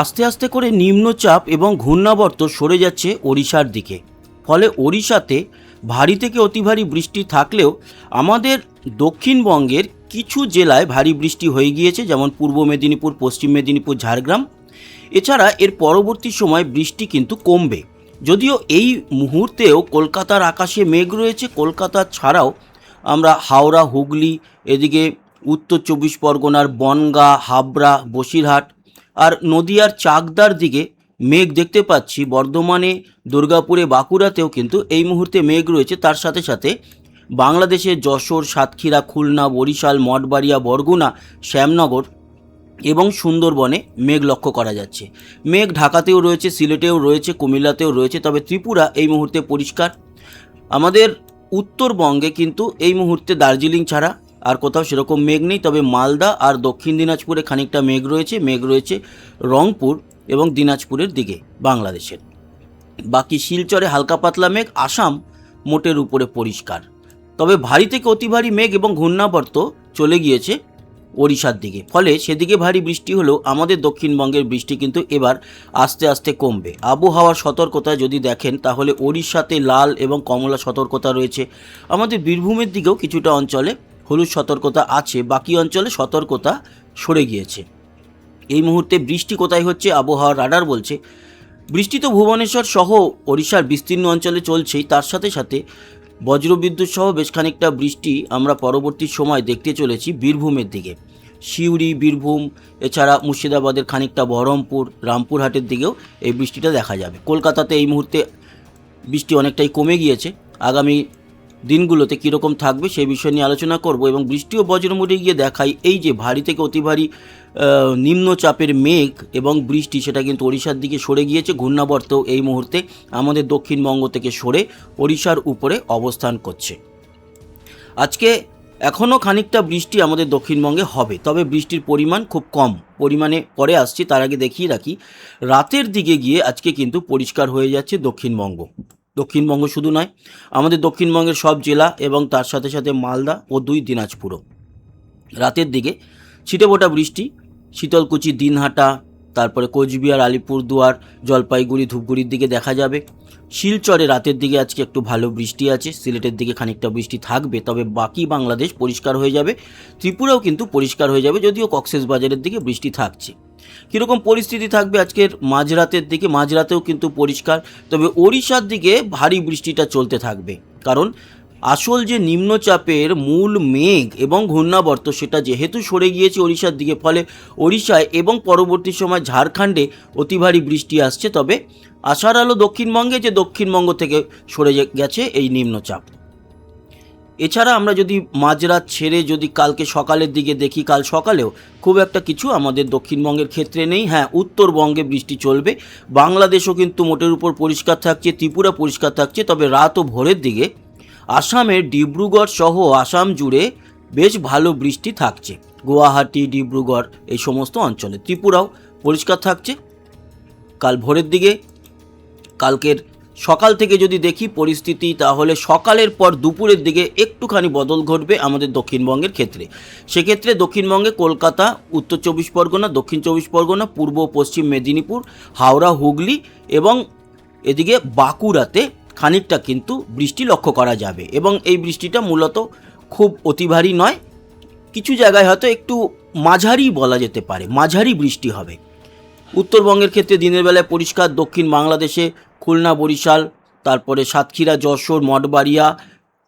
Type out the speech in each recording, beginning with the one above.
আস্তে আস্তে করে নিম্নচাপ এবং ঘূর্ণাবর্ত সরে যাচ্ছে ওড়িশার দিকে। ফলে ওড়িশাতে ভারী থেকে অতি ভারী বৃষ্টি থাকলেও আমাদের দক্ষিণবঙ্গের কিছু জেলায় ভারী বৃষ্টি হয়ে গিয়েছে, যেমন পূর্ব মেদিনীপুর, পশ্চিম মেদিনীপুর, ঝাড়গ্রাম। এছাড়া এর পরবর্তী সময় বৃষ্টি কিন্তু কমবে। যদিও এই মুহূর্তেও কলকাতার আকাশে মেঘ রয়েছে। কলকাতা ছাড়াও আমরা হাওড়া, হুগলি, এদিকে উত্তর চব্বিশ পরগনার বনগাঁ, হাবড়া, বসিরহাট আর নদিয়ার চাকদার দিকে মেঘ দেখতে পাচ্ছি। বর্ধমানে, দুর্গাপুরে, বাঁকুড়াতেও কিন্তু এই মুহূর্তে মেঘ রয়েছে। তার সাথে সাথে বাংলাদেশের যশোর, সাতক্ষীরা, খুলনা, বরিশাল, মঠবাড়িয়া, বরগুনা, শ্যামনগর এবং সুন্দরবনে মেঘ লক্ষ্য করা যাচ্ছে। মেঘ ঢাকাতেও রয়েছে, সিলেটেও রয়েছে, কুমিল্লাতেও রয়েছে। তবে ত্রিপুরা এই মুহূর্তে পরিষ্কার। আমাদের উত্তরবঙ্গে কিন্তু এই মুহূর্তে দার্জিলিং ছাড়া আর কোথাও সেরকম মেঘ নেই। তবে মালদা আর দক্ষিণ দিনাজপুরে খানিকটা মেঘ রয়েছে রংপুর এবং দিনাজপুরের দিকে বাংলাদেশের। বাকি শিলচরে হালকা পাতলা মেঘ। আসাম মোটের উপরে পরিষ্কার। তবে ভারী থেকে অতি ভারী মেঘ এবং ঘূর্ণাবর্ত চলে গিয়েছে ওড়িশার দিকে। ফলে সেদিকে ভারী বৃষ্টি হলেও আমাদের দক্ষিণবঙ্গের বৃষ্টি কিন্তু এবার আস্তে আস্তে কমবে। আবহাওয়ার সতর্কতা যদি দেখেন তাহলে ওড়িশাতে লাল এবং কমলা সতর্কতা রয়েছে। আমাদের বীরভূমের দিকেও কিছুটা অঞ্চলে হলুদ সতর্কতা আছে। বাকি অঞ্চলে সতর্কতা সরে গিয়েছে। এই মুহূর্তে বৃষ্টি কোথায় হচ্ছে আবহাওয়ার রাডার বলছে বৃষ্টি তো ভুবনেশ্বর সহ ওড়িশার বিস্তীর্ণ অঞ্চলে চলছেই। তার সাথে সাথে বজ্রবিদ্যুৎ সহ বেশ খানিকটা বৃষ্টি আমরা পরবর্তী সময় দেখতে চলেছি বীরভূমের দিকে। সিউড়ি, বীরভূম, এছাড়া মুর্শিদাবাদের খানিকটা বহরমপুর, রামপুরহাটের দিকেও এই বৃষ্টিটা দেখা যাবে। কলকাতাতে এই মুহূর্তে বৃষ্টি অনেকটাই কমে গিয়েছে। আগামী দিনগুলোতে কীরকম থাকবে সেই বিষয় নিয়ে আলোচনা করব এবং বৃষ্টি ও বজ্রমুড়ে গিয়ে দেখাই এই যে ভারী থেকে অতি ভারী নিম্নচাপের মেঘ এবং বৃষ্টি, সেটা কিন্তু ওড়িশার দিকে সরে গিয়েছে। ঘূর্ণাবর্ত এই মুহূর্তে আমাদের দক্ষিণবঙ্গ থেকে সরে ওড়িশার উপরে অবস্থান করছে। আজকে এখনও খানিকটা বৃষ্টি আমাদের দক্ষিণবঙ্গে হবে, তবে বৃষ্টির পরিমাণ খুব কম পরিমাণে পরে আসছি। তার আগে দেখিয়ে রাখি রাতের দিকে গিয়ে আজকে কিন্তু পরিষ্কার হয়ে যাচ্ছে দক্ষিণবঙ্গ শুধু নয়, আমাদের দক্ষিণবঙ্গের সব জেলা এবং তার সাথে সাথে মালদা ও 2 দিনাজপুরও। রাতের দিকে ছিটেফোঁটা বৃষ্টি শীতলকুচি, দিনহাটা, তারপরে কোচবিহার, আলিপুরদুয়ার, জলপাইগুড়ি, ধূপগুড়ির দিকে দেখা যাবে। শিলচরে রাতের দিকে আজকে একটু ভালো বৃষ্টি আছে। সিলেটের দিকে খানিকটা বৃষ্টি থাকবে, তবে বাকি বাংলাদেশ পরিষ্কার হয়ে যাবে। ত্রিপুরাও কিন্তু পরিষ্কার হয়ে যাবে, যদিও কক্সবাজারের দিকে বৃষ্টি থাকছে। কীরকম পরিস্থিতি থাকবে আজকের মাঝরাতের দিকে? মাঝরাতেও কিন্তু পরিষ্কার, তবে ওড়িশার দিকে ভারী বৃষ্টিটা চলতে থাকবে। কারণ আসল যে নিম্নচাপের মূল মেঘ এবং ঘূর্ণাবর্ত সেটা যেহেতু সরে গিয়েছে ওড়িশার দিকে, ফলে ওড়িশায় এবং পরবর্তী সময় ঝাড়খণ্ডে অতি ভারী বৃষ্টি আসছে। তবে আশার আলো দক্ষিণবঙ্গে, যে দক্ষিণবঙ্গ থেকে সরে গেছে এই নিম্নচাপ। এছাড়া আমরা যদি মাঝরাত ছেড়ে যদি কালকে সকালের দিকে দেখি, কাল সকালেও খুব একটা কিছু আমাদের দক্ষিণবঙ্গের ক্ষেত্রে নেই। হ্যাঁ, উত্তরবঙ্গে বৃষ্টি চলবে। বাংলাদেশও কিন্তু মোটের উপর পরিষ্কার থাকছে, ত্রিপুরা পরিষ্কার থাকছে। তবে রাত ও ভোরের দিকে আসামের ডিব্রুগড় সহ আসাম জুড়ে বেশ ভালো বৃষ্টি থাকছে। গুয়াহাটি, ডিব্রুগড় এই সমস্ত অঞ্চলে। ত্রিপুরাও পরিষ্কার থাকছে কাল ভোরের দিকে। কালকের সকাল থেকে যদি দেখি পরিস্থিতি, তাহলে সকালের পর দুপুরের দিকে একটুখানি বদল ঘটবে আমাদের দক্ষিণবঙ্গের ক্ষেত্রে। সেক্ষেত্রে দক্ষিণবঙ্গে কলকাতা, উত্তর চব্বিশ পরগনা, দক্ষিণ চব্বিশ পরগনা, পূর্ব পশ্চিম মেদিনীপুর, হাওড়া, হুগলি এবং এদিকে বাঁকুড়াতে খানিকটা কিন্তু বৃষ্টি লক্ষ্য করা যাবে। এবং এই বৃষ্টিটা মূলত খুব অতি ভারী নয়, কিছু জায়গায় হয়তো একটু মাঝারি বলা যেতে পারে, মাঝারি বৃষ্টি হবে। উত্তরবঙ্গের ক্ষেত্রে দিনের বেলায় পরিষ্কার। দক্ষিণ বাংলাদেশে খুলনা, বরিশাল, তারপরে সাতক্ষীরা, যশোর, মঠবাড়িয়া,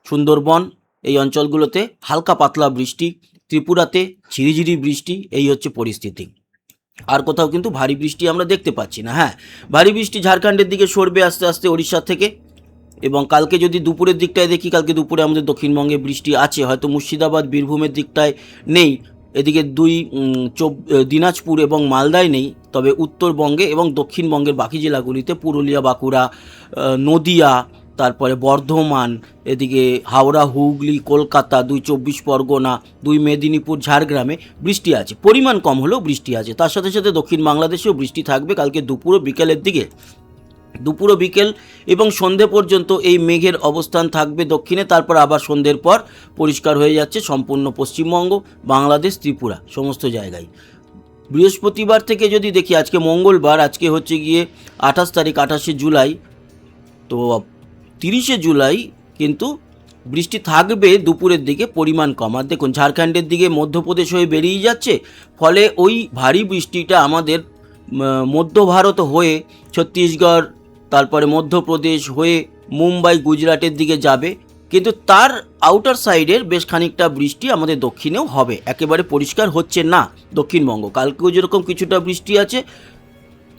সুন্দরবন এই অঞ্চলগুলোতে হালকা পাতলা বৃষ্টি। ত্রিপুরাতে ঝিরিঝিরি বৃষ্টি। এই হচ্ছে পরিস্থিতি। আর কোথাও কিন্তু ভারী বৃষ্টি আমরা দেখতে পাচ্ছি না। হ্যাঁ, ভারী বৃষ্টি ঝাড়খণ্ডের দিকে সরবে আস্তে আস্তে ওড়িশা থেকে। এবং কালকে যদি দুপুরের দিকটায় দেখি, কালকে দুপুরে আমাদের দক্ষিণবঙ্গে বৃষ্টি আছে, হয়তো মুর্শিদাবাদ, বীরভূমের দিকটায় নেই। এদিকে দিনাজপুর এবং মালদায় নেই। তবে উত্তরবঙ্গে এবং দক্ষিণবঙ্গের বাকি জেলাগুলিতে পুরুলিয়া, বাঁকুড়া, নদিয়া, তারপরে বর্ধমান, এদিকে হাওড়া, হুগলি, কলকাতা, 2 চব্বিশ পরগনা, 2 মেদিনীপুর, ঝাড়গ্রামে বৃষ্টি আছে। পরিমাণ কম হলেও বৃষ্টি আছে। তার সাথে সাথে দক্ষিণ বাংলাদেশেও বৃষ্টি থাকবে কালকে দুপুর ও বিকেলের দিকে। দুপুর ও বিকেল এবং সন্ধে পর্যন্ত এই মেঘের অবস্থান থাকবে দক্ষিণে। তারপর আবার সন্ধ্যের পর পরিষ্কার হয়ে যাচ্ছে সম্পূর্ণ পশ্চিমবঙ্গ, বাংলাদেশ, ত্রিপুরা সমস্ত জায়গায়। বৃহস্পতিবার থেকে যদি দেখি, আজকে মঙ্গলবার, আজকে হচ্ছে গিয়ে 28 তারিখ, 28শে জুলাই। তো 30শে জুলাই কিন্তু বৃষ্টি থাকবে দুপুরের দিকে, পরিমাণ কম। আর দেখুন ঝাড়খণ্ডের দিকে মধ্যপ্রদেশ হয়ে বেরিয়ে যাচ্ছে, ফলে ওই ভারী বৃষ্টিটা আমাদের মধ্য ভারত হয়ে ছত্তিশগড়, তারপরে মধ্যপ্রদেশ হয়ে মুম্বাই, গুজরাটের দিকে যাবে। কিন্তু তার আউটার সাইডের বেশ খানিকটা বৃষ্টি আমাদের দক্ষিণেও হবে। একেবারে পরিষ্কার হচ্ছে না দক্ষিণবঙ্গ। কালকেও যেরকম কিছুটা বৃষ্টি আছে,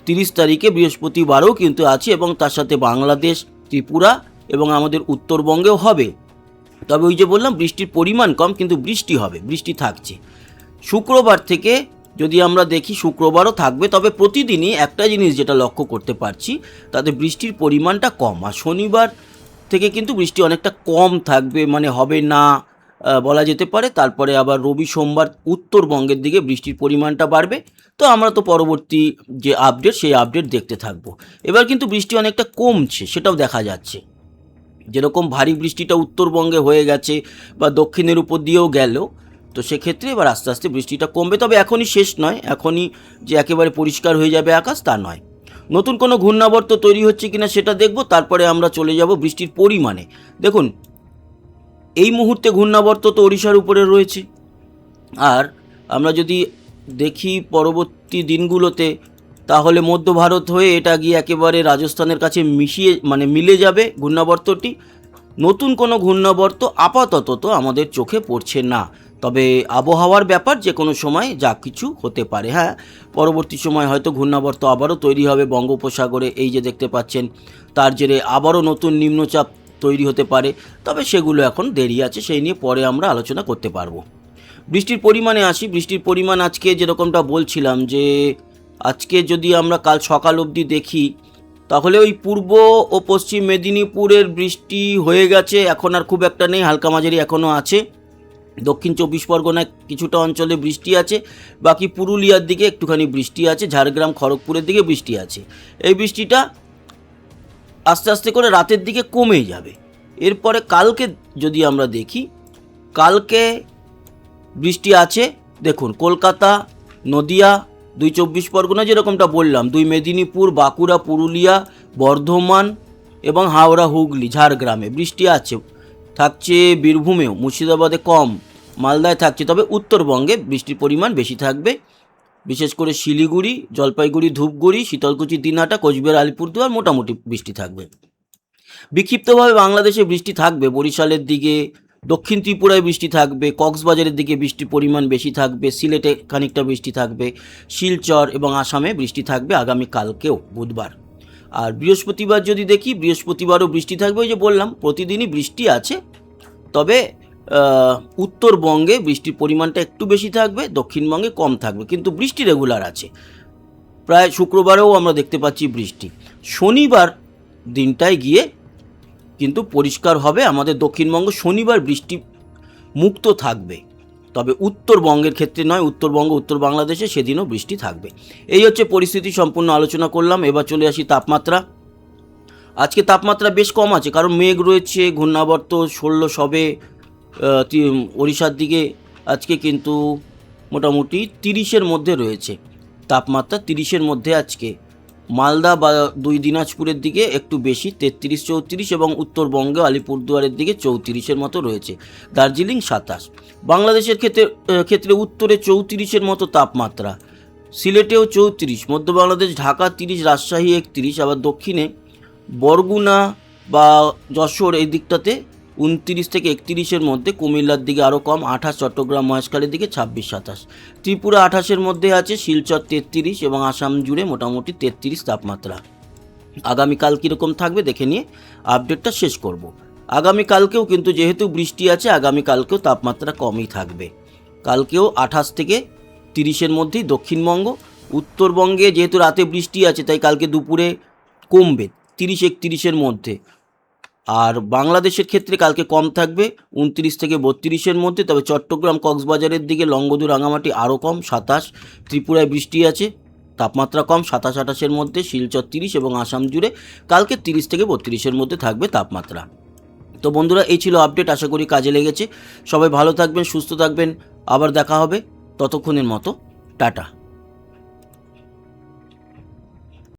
30 তারিখে বৃহস্পতিবারও কিন্তু আছে, এবং তার সাথে বাংলাদেশ, ত্রিপুরা এবং আমাদের উত্তরবঙ্গেও হবে। তবে ওই যে বললাম বৃষ্টির পরিমাণ কম, কিন্তু বৃষ্টি হবে, বৃষ্টি থাকছে। শুক্রবার থেকে যদি আমরা দেখি, শুক্রবারও থাকবে, তবে প্রতিদিনই একটা জিনিস যেটা লক্ষ্য করতে পারছি, তাতে বৃষ্টির পরিমাণটা কম। আর শনিবার থেকে কিন্তু বৃষ্টি অনেকটা কম থাকবে, মানে হবে না বলা যেতে পারে। তারপরে আবার রবি সোমবার উত্তরবঙ্গের দিকে বৃষ্টির পরিমাণটা বাড়বে। তো আমরা তো পরবর্তী যে আপডেট, সেই আপডেট দেখতে থাকবো। এবার কিন্তু বৃষ্টি অনেকটা কমছে, সেটাও দেখা যাচ্ছে। যেরকম ভারী বৃষ্টিটা উত্তরবঙ্গে হয়ে গেছে বা দক্ষিণের উপর দিয়েও গেল, তো সেক্ষেত্রে এবার আস্তে আস্তে বৃষ্টিটা কমবে। তবে এখনই শেষ নয়, এখনই যে একেবারে পরিষ্কার হয়ে যাবে আকাশ তা নয়। নতুন কোনো ঘূর্ণাবর্ত তৈরি হচ্ছে কিনা সেটা দেখব, তারপরে আমরা চলে যাব বৃষ্টির পরিমাণে। দেখুন এই মুহূর্তে ঘূর্ণাবর্ত তো ওড়িশার উপরে রয়েছে। আর আমরা যদি দেখি পরবর্তী দিনগুলোতে, তাহলে মধ্য ভারত হয়ে এটা গিয়ে একেবারে রাজস্থানের কাছে মিলে যাবে ঘূর্ণাবর্তটি। নতুন কোনো ঘূর্ণাবর্ত আপাতত তো আমাদের চোখে পড়ছে না। তবে আবহাওয়ার ব্যাপার, যে কোনো সময় যা কিছু হতে পারে। হ্যাঁ, পরবর্তী সময় হয়তো ঘূর্ণাবর্ত আবারও তৈরি হবে বঙ্গোপসাগরে, এই যে দেখতে পাচ্ছেন, তার জেরে আবারও নতুন নিম্নচাপ তৈরি হতে পারে। তবে সেগুলো এখন দেরি আছে, সেই নিয়ে পরে আমরা আলোচনা করতে পারবো। বৃষ্টির পরিমাণে আসি। বৃষ্টির পরিমাণ আজকে যেরকমটা বলছিলাম, যে আজকে যদি আমরা কাল সকাল অবধি দেখি, তাহলে ওই পূর্ব ও পশ্চিম মেদিনীপুরের বৃষ্টি হয়ে গেছে, এখন আর খুব একটা নেই, হালকা মাঝারি এখনও আছে। দক্ষিণ 24 পরগনায় কিছুটা অঞ্চলে বৃষ্টি আছে, বাকি পুরুলিয়ার দিকে একটুখানি বৃষ্টি আছে, ঝাড়গ্রাম, খড়গপুরের দিকে বৃষ্টি আছে। এই বৃষ্টিটা আস্তে আস্তে করে রাতের দিকে কমে যাবে। এরপরে কালকে যদি আমরা দেখি, কালকে বৃষ্টি আছে। দেখুন কলকাতা, নদিয়া, 2 24 পরগনা, যেরকমটা বললাম, 2 মেদিনীপুর, বাঁকুড়া, পুরুলিয়া, বর্ধমান এবং হাওড়া, হুগলি, ঝাড়গ্রামে বৃষ্টি আছে। থাকছে বীরভূমেও, মুর্শিদাবাদে কম, মালদায় থাকছে। তবে উত্তরবঙ্গে বৃষ্টির পরিমাণ বেশি থাকবে, বিশেষ করে শিলিগুড়ি, জলপাইগুড়ি, ধূপগুড়ি, শীতলকুচি, দিনহাটা, কোচবিহার, আলিপুরদুয়ার মোটামুটি বৃষ্টি থাকবে। বিক্ষিপ্তভাবে বাংলাদেশে বৃষ্টি থাকবে, বরিশালের দিকে, দক্ষিণ ত্রিপুরায় বৃষ্টি থাকবে, কক্সবাজারের দিকে বৃষ্টির পরিমাণ বেশি থাকবে, সিলেটে খানিকটা বৃষ্টি থাকবে, শিলচর এবং আসামে বৃষ্টি থাকবে আগামীকালকেও, বুধবার। আর বৃহস্পতিবার যদি দেখি, বৃহস্পতিবারও বৃষ্টি থাকবে। ওই যে বললাম প্রতিদিনই বৃষ্টি আছে, তবে উত্তরবঙ্গে বৃষ্টির পরিমাণটা একটু বেশি থাকবে, দক্ষিণবঙ্গে কম থাকবে, কিন্তু বৃষ্টি রেগুলার আছে। প্রায় শুক্রবারেও আমরা দেখতে পাচ্ছি বৃষ্টি। শনিবার দিনটায় গিয়ে কিন্তু পরিষ্কার হবে আমাদের দক্ষিণবঙ্গ, শনিবার বৃষ্টি মুক্ত থাকবে। তবে উত্তরবঙ্গের ক্ষেত্রে নয়, উত্তরবঙ্গ, উত্তর বাংলাদেশে সেদিনও বৃষ্টি থাকবে। এই হচ্ছে পরিস্থিতি, সম্পূর্ণ আলোচনা করলাম। এবার চলে আসি তাপমাত্রা। আজকে তাপমাত্রা বেশ কম আছে, কারণ মেঘ রয়েছে, ঘূর্ণাবর্ত 16 সবে ওড়িশার দিকে। আজকে কিন্তু মোটামুটি 30-এর মধ্যে রয়েছে তাপমাত্রা, 30-এর মধ্যে আজকে। মালদা বা 2 দিনাজপুরের দিকে একটু বেশি, 33-34, এবং উত্তরবঙ্গে আলিপুরদুয়ারের দিকে 34-এর মতো রয়েছে। দার্জিলিং 27। বাংলাদেশের ক্ষেত্রে উত্তরে 34-এর মতো তাপমাত্রা, সিলেটেও 34, মধ্য বাংলাদেশ, ঢাকা 30, রাজশাহী 31, আবার দক্ষিণে বরগুনা বা যশোর এই দিকটাতে 29 থেকে 31-এর মধ্যে, কুমিল্লার দিকে আরও কম 28, চট্টগ্রাম, মহেশখালীর দিকে 26-27, ত্রিপুরা 28-এর মধ্যে আছে, শিলচর 33 এবং আসাম জুড়ে মোটামুটি 33 তাপমাত্রা। আগামীকাল কীরকম থাকবে দেখে নিয়ে আপডেটটা শেষ করব। আগামীকালকেও কিন্তু যেহেতু বৃষ্টি আছে, আগামীকালকেও তাপমাত্রা কমই থাকবে। কালকেও 28 থেকে 30-এর মধ্যেই দক্ষিণবঙ্গ। উত্তরবঙ্গে যেহেতু রাতে বৃষ্টি আছে, তাই কালকে দুপুরে কমবে 30-31-এর মধ্যে। আর বাংলাদেশের ক্ষেত্রে কালকে কম থাকবে 29 থেকে 32-এর মধ্যে। তবে চট্টগ্রাম, কক্সবাজারের দিকে, লংগদু, রাঙামাটি আরও কম 27, ত্রিপুরায় বৃষ্টি আছে, তাপমাত্রা কম 27-28-এর মধ্যে, শিলচর 30 এবং আসাম জুড়ে কালকে 30 থেকে 32-এর মধ্যে থাকবে তাপমাত্রা। তো বন্ধুরা, এই ছিল আপডেট, আশা করি কাজে লেগেছে। সবাই ভালো থাকবেন, সুস্থ থাকবেন, আবার দেখা হবে, ততক্ষণের মতো টাটা।